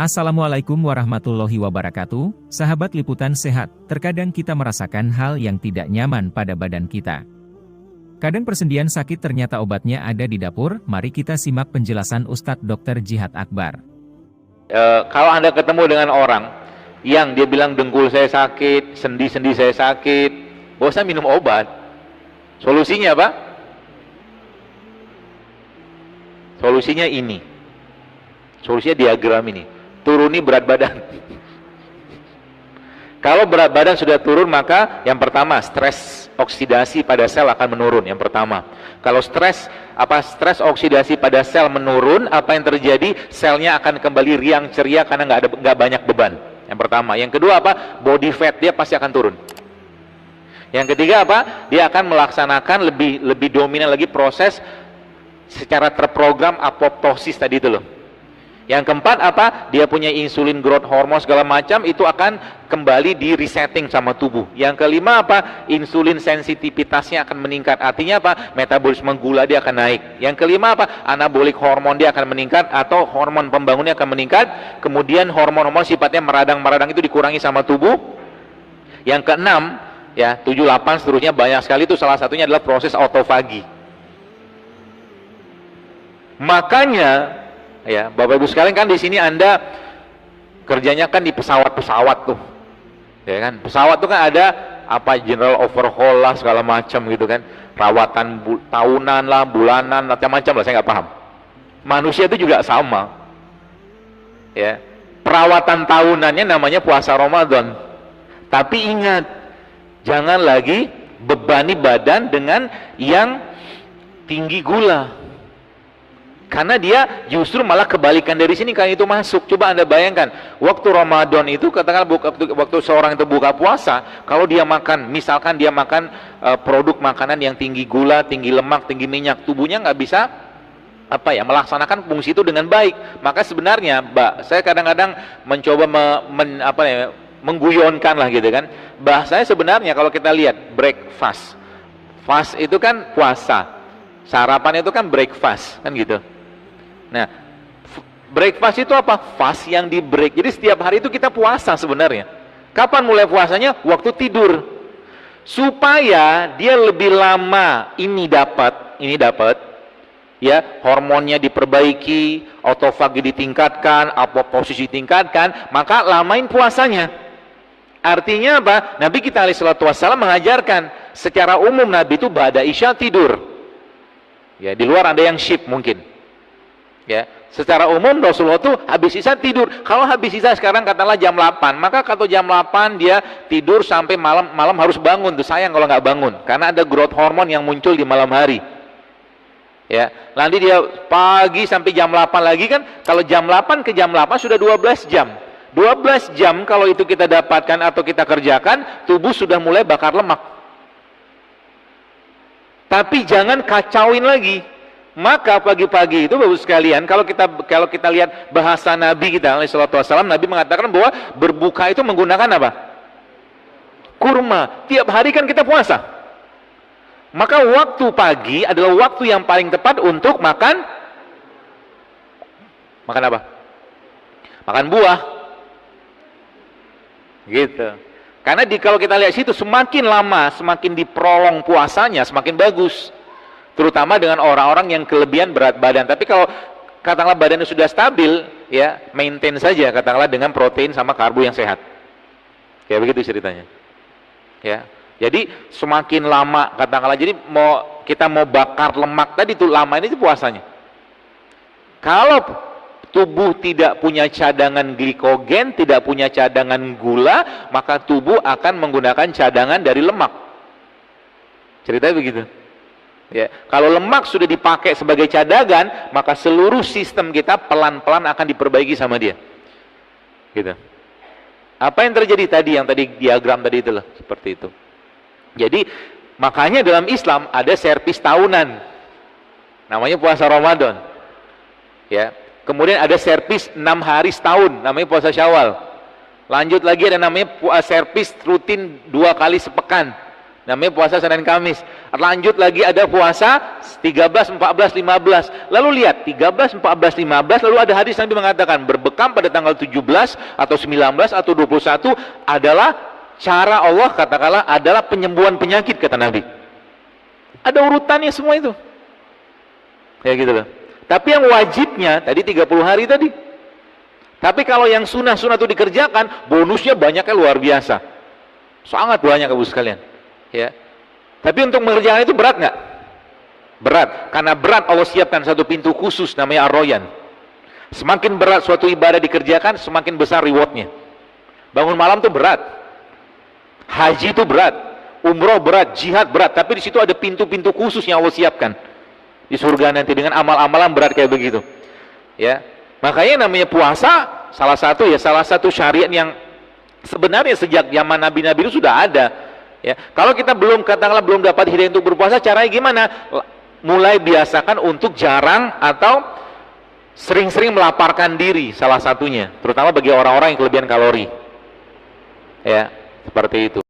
Assalamualaikum warahmatullahi wabarakatuh, sahabat liputan sehat. Terkadang kita merasakan hal yang tidak nyaman pada badan kita. Kadang persendian sakit ternyata obatnya ada di dapur. Mari kita simak penjelasan Ustadz Dr. Jihad Akbar. Kalau Anda ketemu dengan orang yang dia bilang dengkul saya sakit, sendi-sendi saya sakit, gak usah minum obat. Solusinya apa? Solusinya ini. Solusinya diagram ini. Turuni berat badan. Kalau berat badan sudah turun, maka yang pertama stres oksidasi pada sel akan menurun. Yang pertama, kalau stres oksidasi pada sel menurun, apa yang terjadi? Selnya akan kembali riang ceria karena nggak banyak beban. Yang pertama. Yang kedua apa? Body fat dia pasti akan turun. Yang ketiga apa? Dia akan melaksanakan lebih dominan lagi proses secara terprogram apoptosis tadi itu loh. Yang keempat apa? Dia punya insulin, growth hormone segala macam, itu akan kembali di resetting sama tubuh. Yang kelima apa? Insulin sensitivitasnya akan meningkat. Artinya apa? Metabolisme gula dia akan naik. Yang kelima apa? Anabolic hormone dia akan meningkat atau hormon pembangunnya akan meningkat. Kemudian hormon-hormon sifatnya meradang-meradang itu dikurangi sama tubuh. Yang keenam, ya 7, 8 seterusnya banyak sekali, itu salah satunya adalah proses autofagi. Makanya ya, Bapak Ibu sekalian, kan di sini Anda kerjanya kan di pesawat-pesawat tuh. Ya kan? Pesawat tuh kan ada apa, general overhaul lah segala macam gitu kan. Perawatan tahunan lah, bulanan, macam-macam lah, saya nggak paham. Manusia itu juga sama. Ya. Perawatan tahunannya namanya puasa Ramadan. Tapi ingat, jangan lagi bebani badan dengan yang tinggi gula. Karena dia justru malah kebalikan dari sini kalau itu masuk. Coba Anda bayangkan, waktu Ramadan itu, katakan waktu seorang itu buka puasa, kalau dia makan, misalkan dia makan produk makanan yang tinggi gula, tinggi lemak, tinggi minyak, tubuhnya nggak bisa melaksanakan fungsi itu dengan baik. Maka sebenarnya, saya kadang-kadang mencoba mengguyonkan lah gitu kan. Bahasanya sebenarnya kalau kita lihat breakfast, fast itu kan puasa, sarapan itu kan breakfast kan gitu. Nah, breakfast itu apa? Fast yang di break. Jadi setiap hari itu kita puasa sebenarnya. Kapan mulai puasanya? Waktu tidur. Supaya dia lebih lama ini dapat, ya, hormonnya diperbaiki, autofagi ditingkatkan, apoptosis ditingkatkan, maka lamain puasanya. Artinya apa? Nabi kita alaihi salatu wassalam mengajarkan secara umum Nabi itu ba'da isya tidur. Ya, di luar ada yang shift mungkin. Ya, secara umum Rasulullah tuh habis isya tidur. Kalau habis isya sekarang katakanlah jam 8, maka kalau jam 8 dia tidur sampai malam harus bangun. Tuh sayang kalau nggak bangun, karena ada growth hormone yang muncul di malam hari. Ya, nanti dia pagi sampai jam 8 lagi kan. Kalau jam 8 ke jam 8 sudah 12 jam. 12 jam kalau itu kita dapatkan atau kita kerjakan, tubuh sudah mulai bakar lemak. Tapi jangan kacauin lagi. Maka pagi-pagi itu Bapak sekalian, kalau kita lihat bahasa Nabi kita alaihi salatu wasallam, Nabi mengatakan bahwa berbuka itu menggunakan apa? Kurma. Tiap hari kan kita puasa. Maka waktu pagi adalah waktu yang paling tepat untuk makan apa? Makan buah. Gitu. Karena kalau kita lihat situ, semakin lama, semakin diprolong puasanya, semakin bagus. Terutama dengan orang-orang yang kelebihan berat badan. Tapi kalau katakanlah badannya sudah stabil, ya maintain saja katakanlah dengan protein sama karbo yang sehat. Kayak begitu ceritanya. Ya. Jadi semakin lama katakanlah, jadi kita mau bakar lemak tadi tuh lama ini puasanya. Kalau tubuh tidak punya cadangan glikogen, tidak punya cadangan gula, maka tubuh akan menggunakan cadangan dari lemak. Ceritanya begitu. Ya, kalau lemak sudah dipakai sebagai cadangan, maka seluruh sistem kita pelan-pelan akan diperbaiki sama dia. Gitu. Apa yang terjadi tadi, yang tadi diagram tadi itu loh, seperti itu. Jadi makanya dalam Islam ada servis tahunan, namanya puasa Ramadan. Ya, kemudian ada servis 6 hari setahun, namanya puasa Syawal. Lanjut lagi ada namanya servis rutin 2 kali sepekan, namanya puasa Senin Kamis. Lanjut lagi ada puasa 13, 14, 15. Lalu lihat 13, 14, 15, lalu ada hadis Nabi mengatakan berbekam pada tanggal 17 atau 19 atau 21 adalah cara Allah, katakanlah adalah penyembuhan penyakit, kata Nabi. Ada urutannya semua itu. Ya gitu loh. Tapi yang wajibnya tadi 30 hari tadi. Tapi kalau yang sunnah-sunnah itu dikerjakan, bonusnya banyaknya luar biasa. Sangat banyak Ibu sekalian. Ya. Tapi untuk mengerjakan itu berat nggak? Berat. Karena berat Allah siapkan satu pintu khusus namanya Ar-Royan. Semakin berat suatu ibadah dikerjakan, semakin besar rewardnya. Bangun malam itu berat. Haji itu berat. Umroh berat, jihad berat. Tapi di situ ada pintu-pintu khusus yang Allah siapkan di surga nanti dengan amal-amalan berat kayak begitu. Ya, makanya namanya puasa salah satu syariat yang sebenarnya sejak zaman nabi-nabi itu sudah ada. Ya, kalau kita belum katakanlah belum dapat hidayah untuk berpuasa, caranya gimana? Mulai biasakan untuk jarang atau sering-sering melaparkan diri, salah satunya, terutama bagi orang-orang yang kelebihan kalori. Ya, seperti itu.